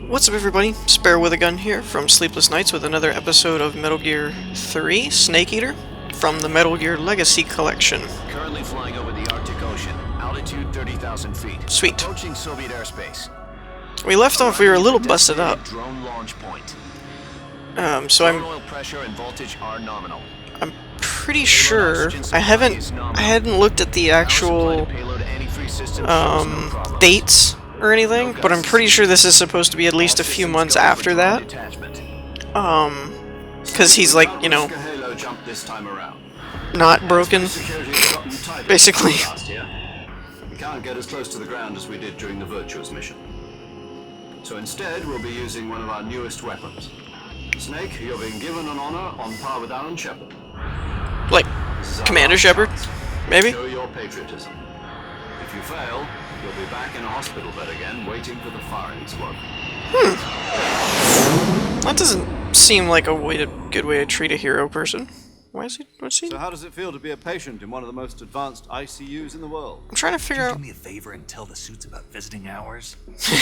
What's up, everybody? Spare with a Gun here from Sleepless Nights with another episode of Metal Gear 3 Snake Eater from the Metal Gear Legacy Collection. Currently flying over the Arctic Ocean, altitude 30,000 feet. Sweet. Approaching Soviet airspace. We left off, we were a little busted up. Drone launch point. So Oil pressure and voltage are nominal. I'm pretty sure I hadn't looked at the actual dates or anything, but I'm pretty sure this is supposed to be at least a few months after that. Because he's like, you know, not broken, basically. We can't get as close to the ground as we did during the Virtuous mission. So instead, we'll be using one of our newest weapons. Snake, you're being given an honor on par with Aaron Shepard. Like, Commander Shepard, maybe? Show your patriotism. If you fail, you'll be back in a hospital bed again, waiting for the firing squad. That doesn't seem like a good way to treat a hero person. What's he? So how does it feel to be a patient in one of the most advanced ICUs in the world? I'm trying to figure out... Do me a favor and tell the suits about visiting hours?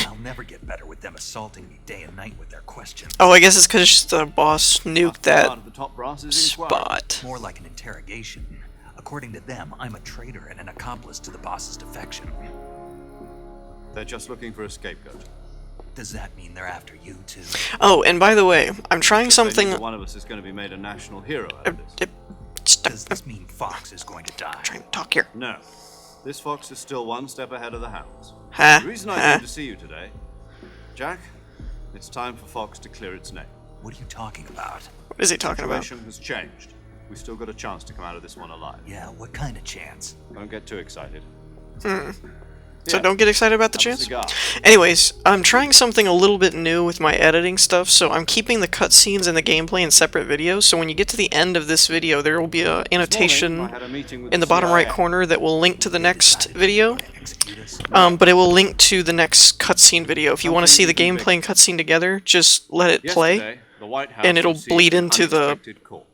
I'll never get better with them assaulting me day and night with their questions. Oh, I guess it's because the boss nuked that The top brass is spot. More like an interrogation. According to them, I'm a traitor and an accomplice to the boss's defection. They're just looking for a scapegoat. Does that mean they're after you too? Oh, and by the way, I'm trying something... One of us is going to be made a national hero out of this. Does this mean Fox is going to die? Trying to talk here. No. This fox is still one step ahead of the hounds. Huh? The reason I came to see you today, Jack, it's time for Fox to clear its name. What are you talking about? What is he talking about? The situation has changed. We've still got a chance to come out of this one alive. Yeah, what kind of chance? Don't get too excited. So don't get excited about the Have a chance? cigar. Anyways, I'm trying something a little bit new with my editing stuff, so I'm keeping the cutscenes and the gameplay in separate videos, so when you get to the end of this video, there will be an annotation I had a meeting with in the bottom right corner that will link to the next video, but it will link to the next cutscene video. If you want to see the gameplay and cutscene together, just let it play, Yesterday, the White House and it'll received bleed an into the unexpected call.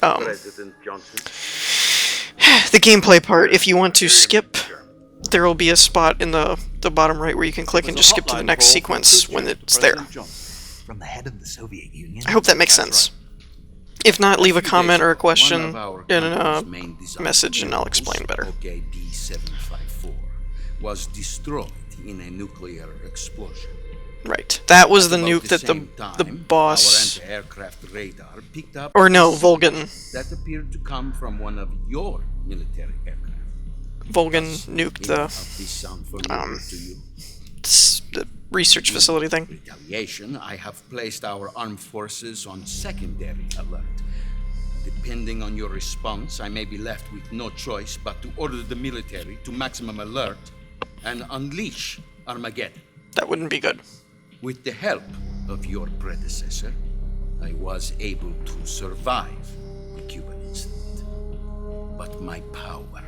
President Johnson. the gameplay part. If you want to skip, there will be a spot in the bottom right where you can click and just skip to the next sequence when it's there. From the head of the Soviet Union? I hope that makes sense. If not, leave a comment or a question in a message and I'll explain better. D754 was destroyed in a nuclear explosion. Right. That was the About nuke that same the time, boss... our anti-aircraft radar picked up Or no, a signal Volgin. that appeared to come from one of your military aircraft. Volgin nuked Does this sound familiar to you? the research facility thing. Retaliation, I have placed our armed forces on secondary alert. Depending on your response, I may be left with no choice but to order the military to maximum alert and unleash Armageddon. That wouldn't be good. With the help of your predecessor, I was able to survive the Cuban incident. But my power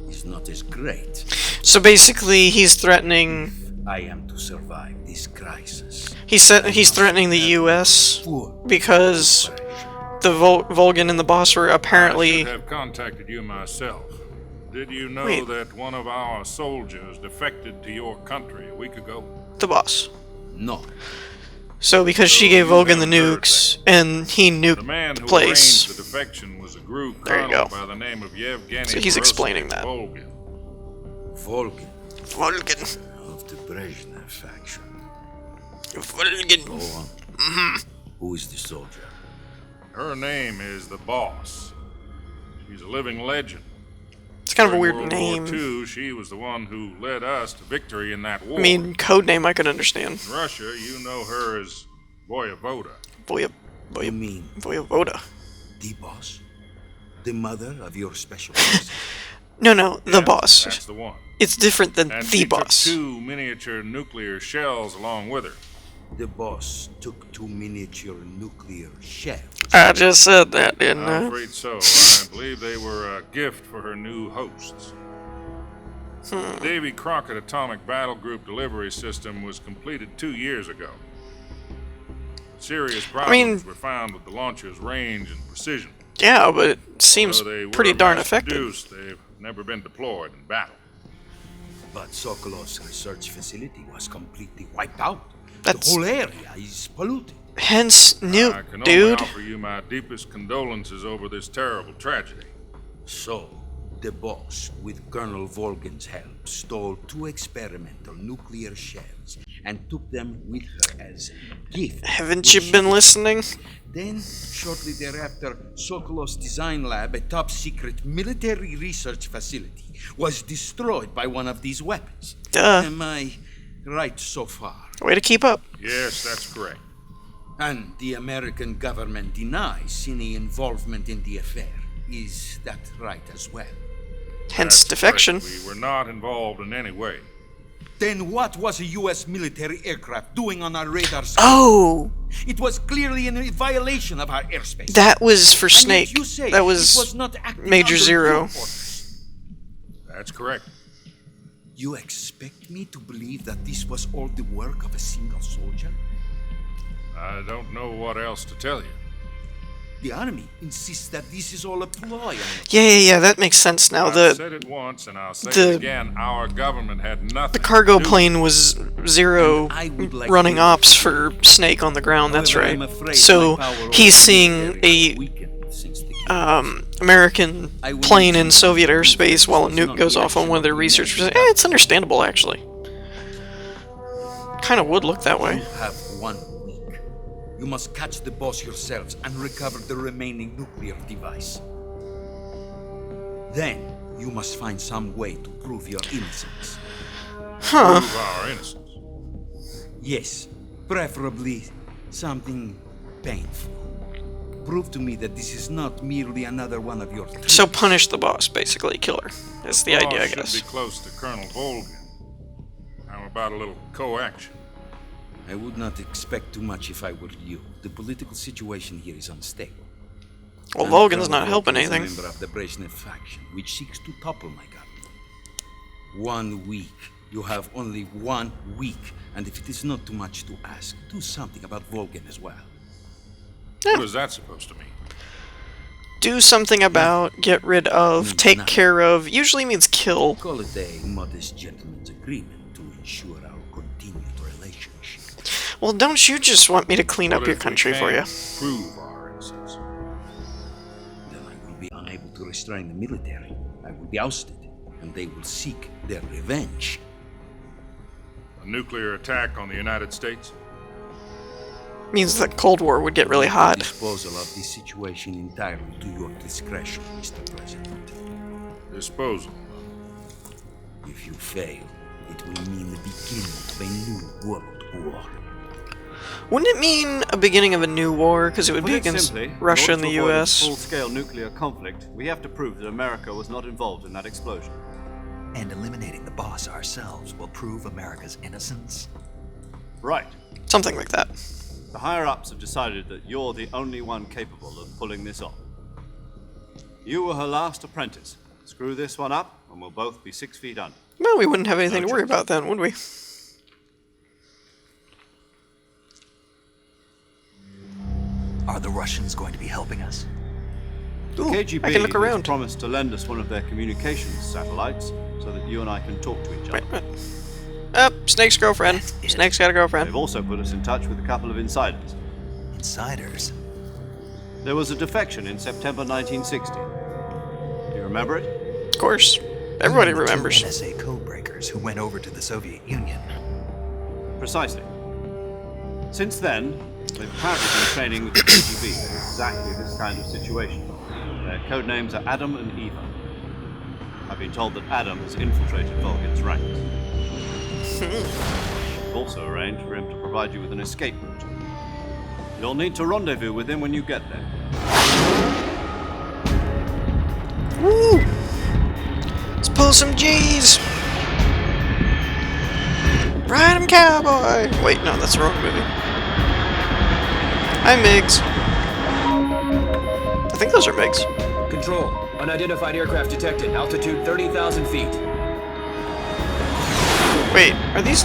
is not as great. So basically, he's threatening... I am to survive this crisis. He's threatening the U.S. because the Volgin and the boss were I apparently... should have contacted you myself. Did you know Wait. that one of our soldiers defected to your country a week ago? the boss. No. So because she gave Volgin the nukes, and he The nuked man the who place... arranged the defection was a group There you colonel go. by the name of Yevgeny So he's explaining that. Volgin. Volgin Volgin. of the Brezhnev faction. Volgin. Go on. Who is the soldier? Her name is the Boss. She's a living legend. It's kind of a weird During name. World War II, she was the one who led us to victory in that war. I mean, code name I could understand. In Russia, you know her as Voyevoda. You mean Voyevoda. the boss? The mother of your special forces? No, the Yes, boss. That's the one. It's different than And the she boss. took 2 miniature nuclear shells along with her. The boss took 2 miniature nuclear shells. I just said that, didn't I'm I? afraid so. I believe they were a gift for her new hosts. The Davy Crockett Atomic Battle Group delivery system was completed 2 years ago. Serious problems were found with the launcher's range and precision. Yeah, but it seems Although they pretty were darn mass effective. produced, they've never been deployed in battle. But Sokolov's research facility was completely wiped out. That's- The whole area is polluted. Hence, I nuke, can only dude. offer you my deepest condolences over this terrible tragedy. So, the boss, with Colonel Volgin's help, stole 2 experimental nuclear shells and took them with her as gift. Haven't you been listening? Then, shortly thereafter, Sokolov's design lab, a top-secret military research facility, was destroyed by one of these weapons. Duh. Am I right so far? Way to keep up. Yes, that's correct. And the American government denies any involvement in the affair. Is that right as well? Hence That's defection. correct. We were not involved in any way. Then what was a U.S. military aircraft doing on our radar screen? Oh, It was clearly in violation of our airspace. that was for And yet Snake. you say That it was not acting Major under Zero. your orders. That's correct. You expect me to believe that this was all the work of a single soldier? I don't know what else to tell you. The army insists that this is all a ploy. Yeah, that makes sense now. I've said it once and I'll say the- it again. Our government had nothing. The cargo to do plane was Zero I would like running to- ops for Snake on the ground, that's However, right. I'm afraid So my power over he's the seeing military has a weakened since the American I will plane need in some Soviet proof airspace that while a this was nuke not goes the off on action one of their of the researchers. United It's understandable, actually. Kinda would look that way. You have 1 week. You must catch the boss yourselves and recover the remaining nuclear device. Then, you must find some way to prove your innocence. Huh. prove our innocence. Yes, preferably something painful. Prove to me that this is not merely another one of your tricks. So punish the boss, basically. Kill her. That's the idea, I Boss guess. should be close to Colonel Volgin. How about a little co-action? I would not expect too much if I were you. The political situation here is unstable. Well, And Volgin's Colonel not helping Volgin is a anything. member of the Brezhnev faction, which seeks to topple my government. 1 week. You have only 1 week. And if it is not too much to ask, do something about Volgin as well. What is that supposed to mean? Do something about, get rid of, Means take nothing. care of. Usually means kill. Call it a modest gentleman's agreement to ensure our continued relationship. Well, don't you just want me to clean up What your if we country for you? can't prove our innocence. Then I will be unable to restrain the military. I will be ousted, and they will seek their revenge. A nuclear attack on the United States? Means the Cold War would get really hot. Disposal of this situation entirely to your discretion, Mr. President. Disposal. If you fail, it will mean the beginning of a new world war. Wouldn't it mean a beginning of a new war? Because it would Put be it against simply, in Russia order and the to avoid a US. full-scale nuclear conflict, we have to prove that America was not involved in that explosion. And eliminating the boss ourselves will prove America's innocence? Right. Something like that. The higher-ups have decided that you're the only one capable of pulling this off. You were her last apprentice. Screw this one up, and we'll both be 6 feet under. Well, we wouldn't have anything No to worry choice. about then, would we? Are the Russians going to be helping us? Ooh, KGB I can look has around. promised to lend us one of their communications satellites so that you and I can talk to each other. Snake's girlfriend. Snake's got a girlfriend. They've also put us in touch with a couple of insiders. Insiders? There was a defection in September 1960. Do you remember it? Of course. Everybody The remembers. Two NSA codebreakers who went over to the Soviet Union. Precisely. Since then, they've apparently been training with the KGB for exactly this kind of situation. Their code names are Adam and Eva. I've been told that Adam has infiltrated Volgin's ranks. We've also arranged for him to provide you with an escape route. You'll need to rendezvous with him when you get there. Woo! Let's pull some G's! Ride 'em, cowboy! Wait, no, that's the wrong movie. Hi, Migs. I think those are Migs. Control. Unidentified aircraft detected. Altitude 30,000 feet. Wait, are these...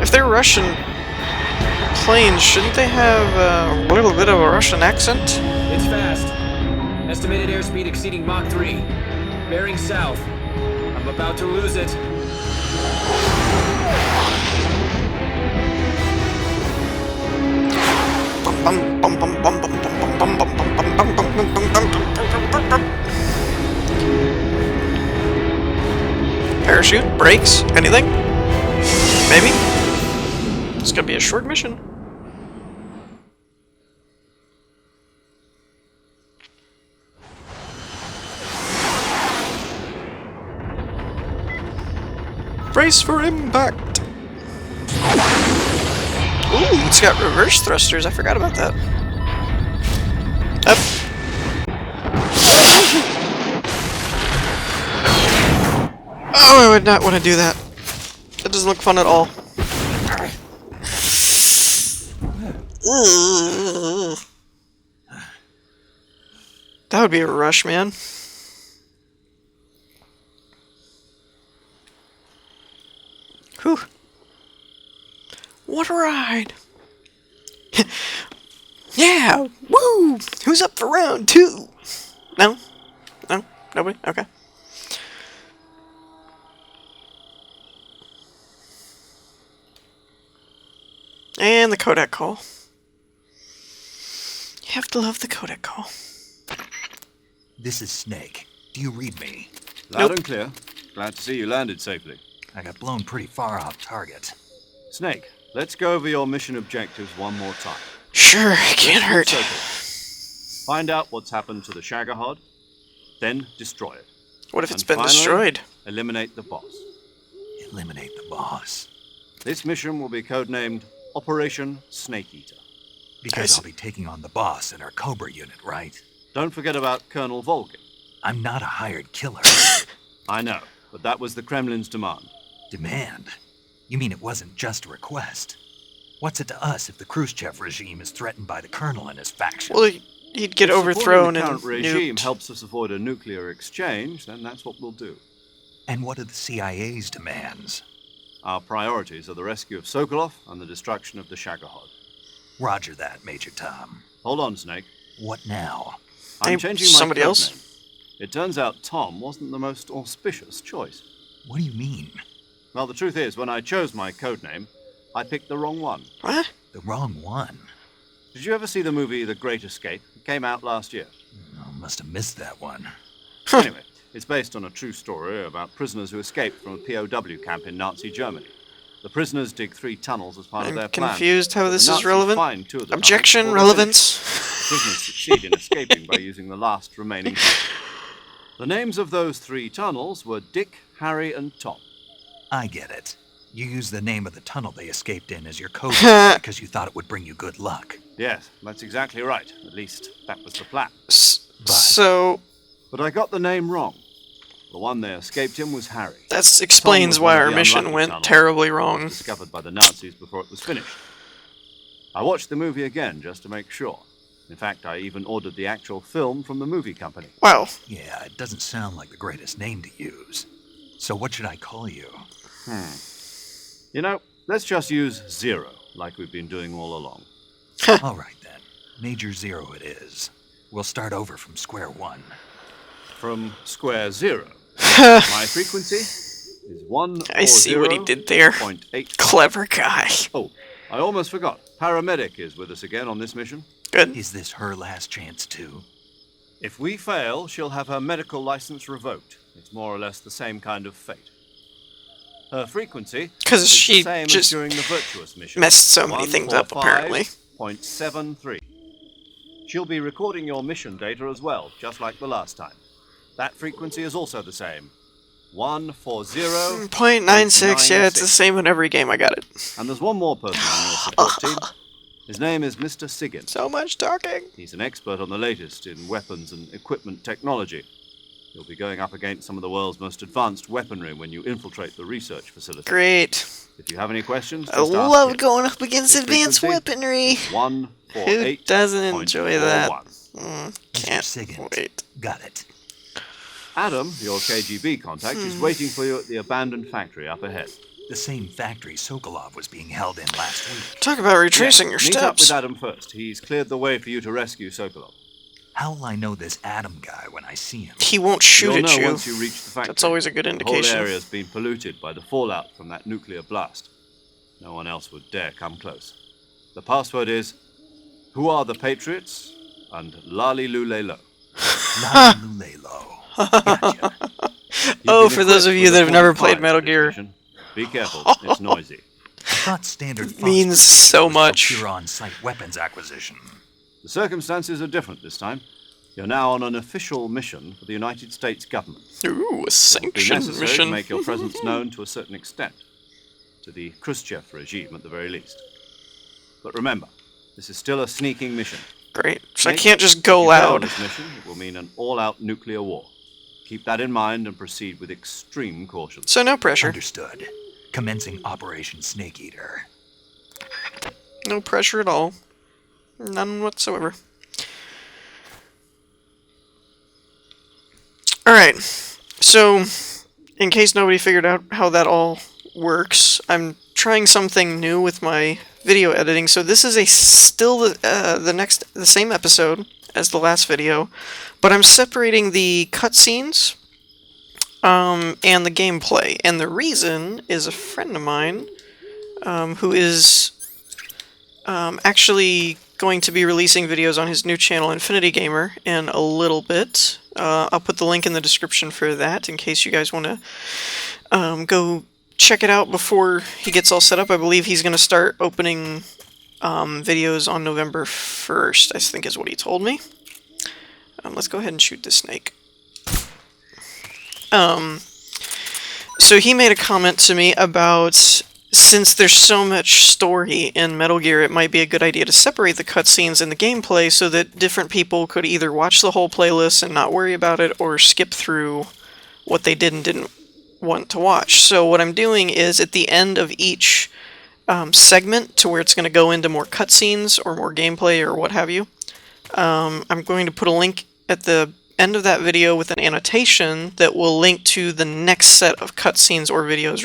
If they're Russian planes, shouldn't they have a little bit of a Russian accent? It's fast. Estimated airspeed exceeding Mach 3. Bearing south. I'm about to lose it. Parachute? Brakes? Anything? Maybe? It's gonna be a short mission. Brace for impact! Ooh, it's got reverse thrusters. I forgot about that. Up. Oh, I would not want to do that. That doesn't look fun at all. That would be a rush, man. Whew. What a ride! Yeah! Woo! Who's up for round 2? No? No? Nobody? Okay. And the codec call. You have to love the codec call. This is Snake. Do you read me? Loud and clear. Glad to see you landed safely. I got blown pretty far off target. Snake, let's go over your mission objectives one more time. Sure, can't hurt. Find out what's happened to the Shagahod, then destroy it. What if it's And been finally, destroyed? Eliminate the boss. Eliminate the boss. This mission will be codenamed Operation Snake Eater. Because I'll be taking on the boss in our Cobra unit, right? Don't forget about Colonel Volgin. I'm not a hired killer. I know, but that was the Kremlin's demand. Demand? You mean it wasn't just a request? What's it to us if the Khrushchev regime is threatened by the Colonel and his faction? Well, he'd get If overthrown supporting and the current regime nuked. helps us avoid a nuclear exchange, then that's what we'll do. And what are the CIA's demands? Our priorities are the rescue of Sokolov and the destruction of the Shagahod. Roger that, Major Tom. Hold on, Snake. What now? I'm Hey, changing my somebody code else? name. It turns out Tom wasn't the most auspicious choice. What do you mean? Well, the truth is, when I chose my code name, I picked the wrong one. What? The wrong one. Did you ever see the movie The Great Escape? It came out last year. Oh, must have missed that one. Anyway, it's based on a true story about prisoners who escaped from a POW camp in Nazi Germany. The prisoners dig 3 tunnels as part of I'm their plan. confused how But the this is Nazis relevant. find 2 of the Objection, tunnels before they're finished. relevance. The prisoners succeed in escaping by using the last remaining tunnel. The names of those 3 tunnels were Dick, Harry, and Tom. I get it. You used the name of the tunnel they escaped in as your code because you thought it would bring you good luck. Yes, that's exactly right. At least, that was the plan. So, But I got the name wrong. The one they escaped in was Harry. that explains why our mission went terribly wrong. Discovered by the Nazis before it was finished. I watched the movie again just to make sure. In fact, I even ordered the actual film from the movie company. Wow. Yeah, it doesn't sound like the greatest name to use. So what should I call you? You know, let's just use Zero, like we've been doing all along. All right, then. Major Zero it is. We'll start over from square one. From square 0. My frequency is 140.8. I see what he did there. Clever guy. Oh, I almost forgot. Paramedic is with us again on this mission. Good. Is this her last chance, too? If we fail, she'll have her medical license revoked. It's more or less the same kind of fate. Her frequency 'Cause is she the same just as during the Virtuous mission. messed so many things up, apparently. 145.73. She'll be recording your mission data as well, just like the last time. That frequency is also the same. 140. 0.96, yeah, it's the same in every game, I got it. And there's one more person on your support team. His name is Mr. Sigin. So much talking. He's an expert on the latest in weapons and equipment technology. You'll be going up against some of the world's most advanced weaponry when you infiltrate the research facility. Great. If you have any questions, I just ask love him. going up against His advanced frequency weaponry. is 148.41. Who doesn't enjoy that? Mr. Can't Siggins. wait. Got it. Adam, your KGB contact, is waiting for you at the abandoned factory up ahead. The same factory Sokolov was being held in last week. Talk about retracing your Meet up steps. with Adam first. He's cleared the way for you to rescue Sokolov. How'll I know this Adam guy when I see him? He won't shoot You'll at know you. once you reach the factory. That's always a good The indication. whole area's been polluted by the fallout from that nuclear blast. No one else would dare come close. The password is, "Who are the Patriots?" and "Lali Lulelo." Gotcha. Oh, for those of you that have never played Metal Gear. Be careful, it's noisy. I thought standard Fox Means procedure so was for much. pure on-site weapons acquisition. The circumstances are different this time. You're now on an official mission for the United States government. Ooh, a It will be sanctioned necessary mission. to make your presence known to a certain extent, to the Khrushchev regime at the very least. But remember, this is still a sneaking mission. Great. So I Snake, can't just if go you fail loud. this mission, it will mean an all-out nuclear war. Keep that in mind and proceed with extreme caution. So no pressure. Understood. Commencing Operation Snake Eater. No pressure at all. None whatsoever. Alright. So, in case nobody figured out how that all works, I'm trying something new with my video editing. So this is still the same episode as the last video, but I'm separating the cutscenes and the gameplay. And the reason is a friend of mine who is actually going to be releasing videos on his new channel, Infinity Gamer, in a little bit. I'll put the link in the description for that in case you guys want to go check it out before he gets all set up. I believe he's going to start opening videos on November 1st, I think is what he told me. Let's go ahead and shoot this snake. So he made a comment to me about, since there's so much story in Metal Gear, it might be a good idea to separate the cutscenes and the gameplay so that different people could either watch the whole playlist and not worry about it, or skip through what they did and didn't want to watch. So what I'm doing is, at the end of each segment, to where it's going to go into more cutscenes or more gameplay or what have you, I'm going to put a link at the end of that video with an annotation that will link to the next set of cutscenes or videos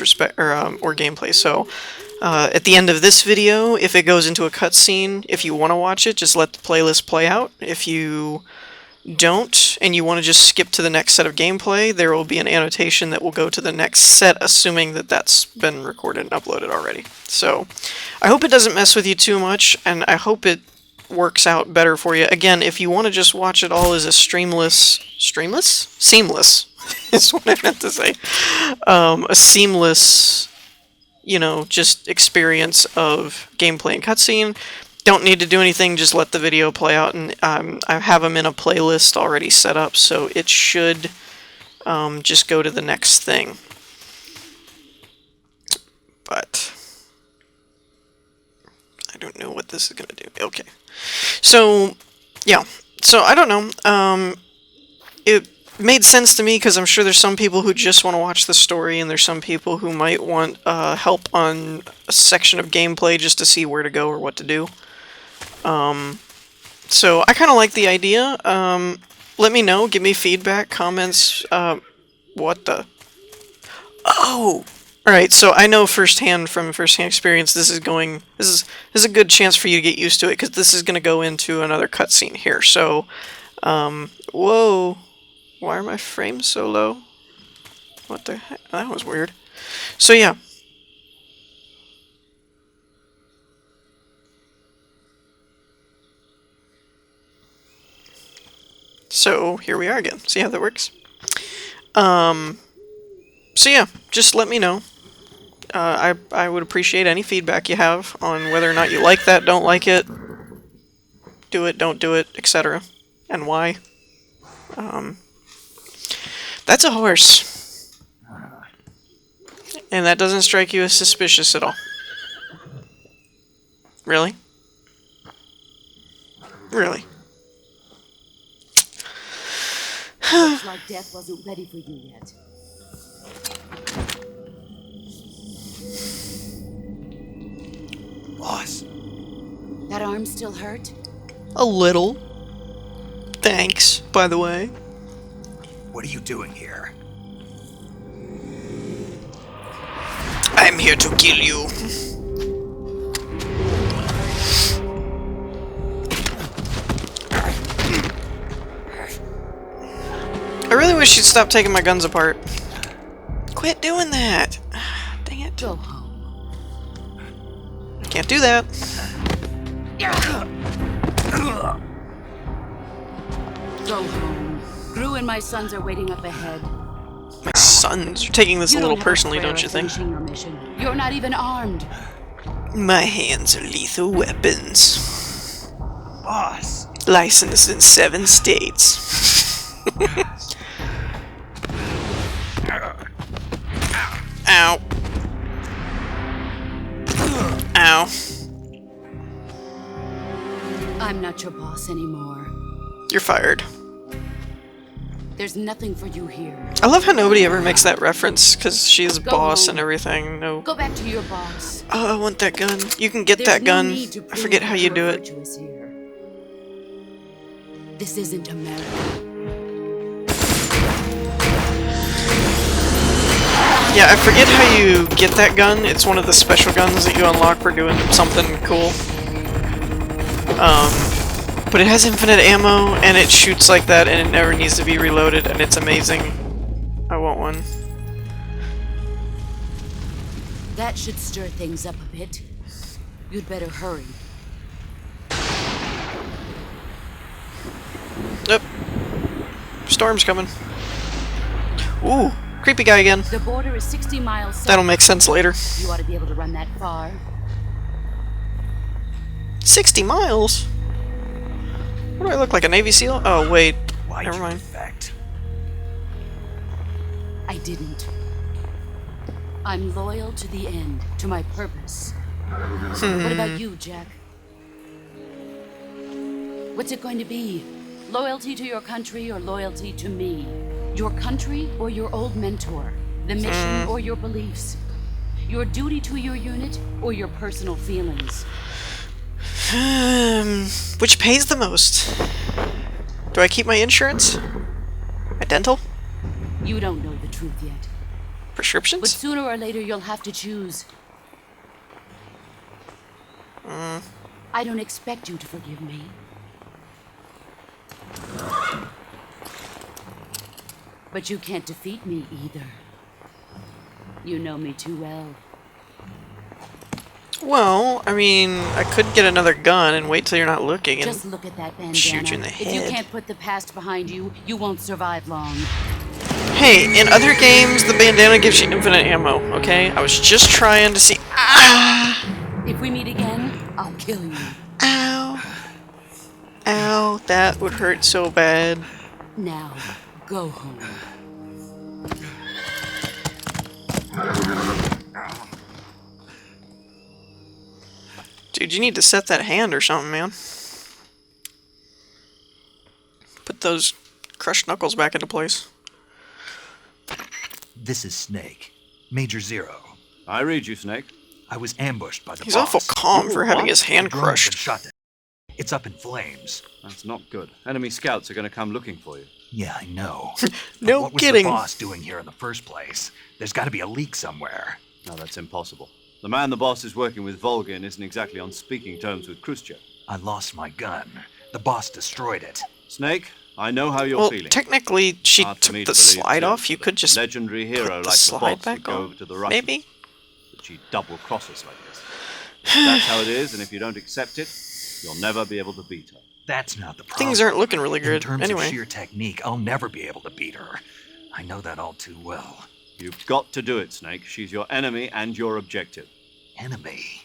or gameplay. So at the end of this video, if it goes into a cutscene, if you want to watch it, just let the playlist play out. If you don't and you want to just skip to the next set of gameplay, there will be an annotation that will go to the next set, assuming that that's been recorded and uploaded already. So I hope it doesn't mess with you too much, and I hope it works out better for you. Again, if you want to just watch it all as a seamless is what I meant to say. A seamless, just experience of gameplay and cutscene. Don't need to do anything, just let the video play out, and I have them in a playlist already set up, so it should just go to the next thing. But I don't know what this is going to do. Okay. So, yeah. So, I don't know. It made sense to me because I'm sure there's some people who just want to watch the story, and there's some people who might want help on a section of gameplay just to see where to go or what to do. So, I kind of like the idea. Let me know. Give me feedback, comments. What the... Oh! Alright, so I know from firsthand experience, this is a good chance for you to get used to it, because this is going to go into another cutscene here. So, whoa, why are my frames so low? What the heck? That was weird. So yeah. So here we are again. See how that works? So yeah, just let me know. I would appreciate any feedback you have on whether or not you like that, don't like it, do it, don't do it, etc. And why. That's a horse. And that doesn't strike you as suspicious at all. Really? Really? Looks like death wasn't ready for you yet. Boss. That arm still hurt? A little. Thanks, by the way. What are you doing here? I'm here to kill you. I really wish you'd stop taking my guns apart. Quit doing that. Dang it. Go home. Can't do that. Go home. Gru and my sons are waiting up ahead. My sons, you're taking this a You little don't have personally, prayer don't you of think? finishing your mission. You're not even armed. My hands are lethal weapons. Boss! Licensed in 7 states. Ow. Ow. I'm not your boss anymore. You're fired. There's nothing for you here. I love how nobody ever makes that reference, because she's Go boss home. and everything. No. Go back to your boss. Oh, I want that gun. You can get There's that no gun. need to I prove forget how you you're do it. virtuous here. This isn't America. Yeah, I forget how you get that gun. It's one of the special guns that you unlock for doing something cool. But it has infinite ammo, and it shoots like that, and it never needs to be reloaded, and it's amazing. I want one. That should stir things up a bit. You'd better hurry. Yep. Storm's coming. Ooh, creepy guy again. The border is 60 miles south. That'll make sense later. You ought to be able to run that far. 60 miles? What do I look like, a Navy SEAL? Oh, wait. Why'd Never you mind. defect? I didn't. I'm loyal to the end, to my purpose. What about you, Jack? What's it going to be? Loyalty to your country or loyalty to me? Your country or your old mentor? The mission or your beliefs? Your duty to your unit or your personal feelings? Which pays the most? Do I keep my insurance? My dental? You don't know the truth yet. But Prescriptions? sooner or later you'll have to choose. I don't expect you to forgive me. But you can't defeat me either. You know me too well. Well, I mean, I could get another gun and wait till you're not looking and Just look at that bandana. shoot you in the If you head. can't put the past behind you, you won't survive long. Hey, in other games, the bandana gives you infinite ammo, okay? I was just trying to see. Ah! If we meet again, I'll kill you. Ow. Ow, that would hurt so bad. Now, go home. Dude, you need to set that hand or something, man. Put those crushed knuckles back into place. This is Snake. Major Zero. I read you, Snake. I was ambushed by the He's boss. awful calm for having What? his hand The drone has been crushed. shot to- It's up in flames. That's not good. Enemy scouts are going to come looking for you. Yeah, I know. No But what was kidding. the boss doing here in the first place? There's got to be a leak somewhere. No, that's impossible. The man the boss is working with, Volgin, isn't exactly on speaking terms with Khrushchev. I lost my gun. The boss destroyed it. Snake, I know how you're Well, feeling. technically, she Hard for took me the to believe, slide too, off. You that could a just legendary hero put the like the slide boss would back go on. over to the Russians. Maybe? But she'd double cross us like this. That's how it is, and if you don't accept it, you'll never be able to beat her. That's not the problem. Things aren't looking really In good. terms Anyway. of sheer technique, I'll never be able to beat her. I know that all too well. You've got to do it, Snake. She's your enemy and your objective. Enemy?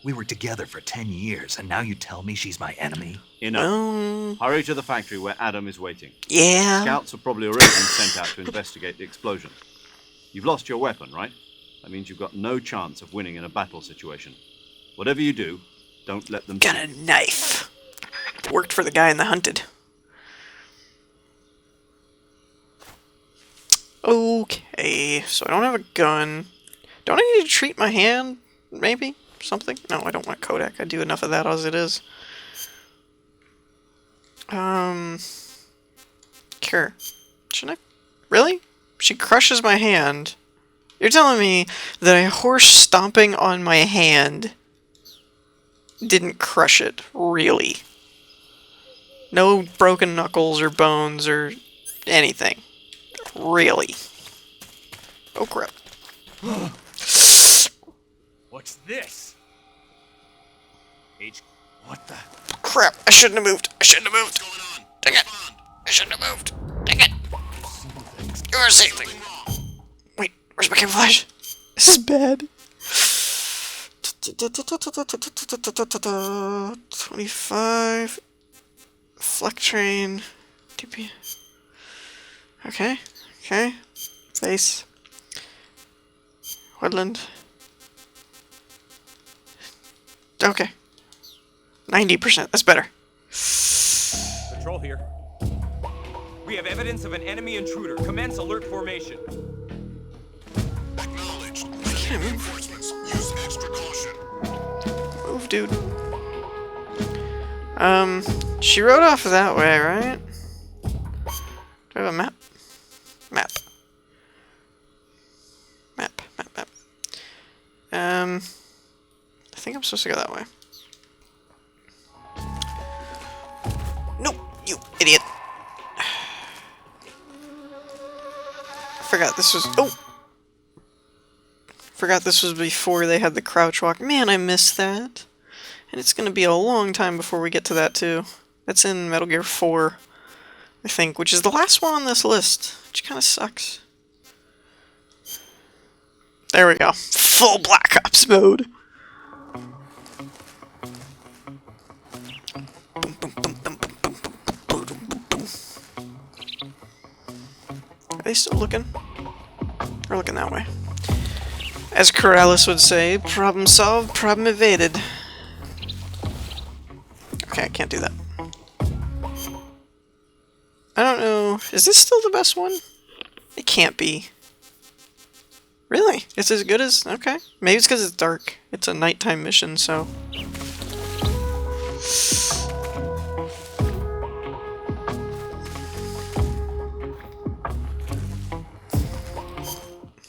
We were together for 10 years, and now you tell me she's my enemy? Enough. Hurry to the factory where Adam is waiting. Yeah. Scouts have probably already been sent out to investigate the explosion. You've lost your weapon, right? That means you've got no chance of winning in a battle situation. Whatever you do, don't let them Got see a it. knife. Worked for the guy in the Hunted. Okay, so I don't have a gun. Don't I need to treat my hand? Maybe? Something? No, I don't want Kodak. I do enough of that as it is. Cure. Shouldn't I? Really? She crushes my hand. You're telling me that a horse stomping on my hand didn't crush it, really? No broken knuckles or bones or anything. Really? Oh crap. What's this? What the? Crap, I shouldn't have moved. I shouldn't have moved. Dang it. I shouldn't have moved. Dang it. You're seeing things. Wait, where's my camouflage? This is bad. 25. Fleck train. TP. Okay. Okay. Base. Woodland. Okay. 90%. That's better. Patrol here. We have evidence of an enemy intruder. Commence alert formation. Acknowledged. Can't move. Reinforcements. Use extra caution. Move, dude. She rode off that way, right? Do I have a map? Map. Map. I think I'm supposed to go that way. Nope, you idiot. Forgot this was. Oh! Forgot this was before they had the crouch walk. Man, I missed that. And it's gonna be a long time before we get to that, too. That's in Metal Gear 4, I think, which is the last one on this list, which kinda sucks. There we go. Full Black Ops mode. Are they still looking? They're looking that way. As Corrales would say, problem solved, problem evaded. Okay, I can't do that. I don't know. Is this still the best one? It can't be. Really? It's as good as... Okay. Maybe it's because it's dark. It's a nighttime mission, so...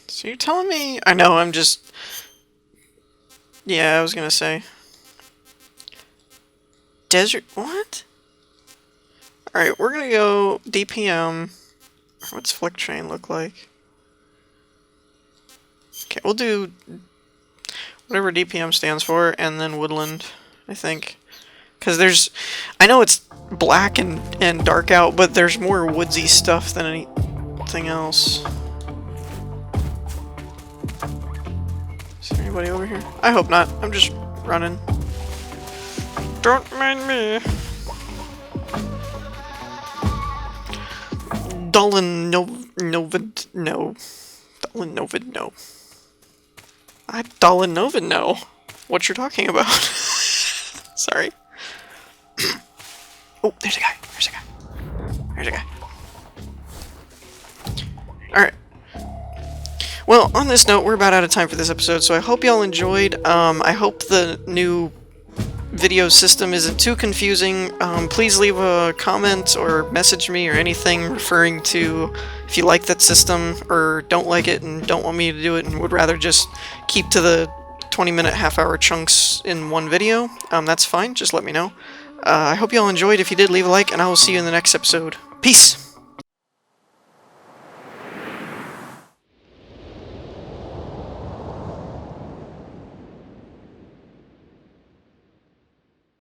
So you're telling me... I know, I'm just... Yeah, I was gonna say. Desert... What? Alright, we're gonna go DPM. What's Flick Train look like? Okay, we'll do whatever DPM stands for, and then Woodland, I think. Because there's... I know it's black and dark out, but there's more woodsy stuff than anything else. Is there anybody over here? I hope not. I'm just running. Don't mind me. Dullin Novid, no. Dullin Novid, no. I Dullin Novid, no. What you're talking about. Sorry. Oh, there's a guy. There's a guy. There's a guy. Alright. Well, on this note, we're about out of time for this episode, so I hope y'all enjoyed. I hope the new video system isn't too confusing. Please leave a comment or message me or anything referring to if you like that system or don't like it and don't want me to do it and would rather just keep to the 20-minute, half-hour chunks in one video. That's fine, just let me know. I hope y'all enjoyed. If you did, leave a like, and I will see you in the next episode. Peace!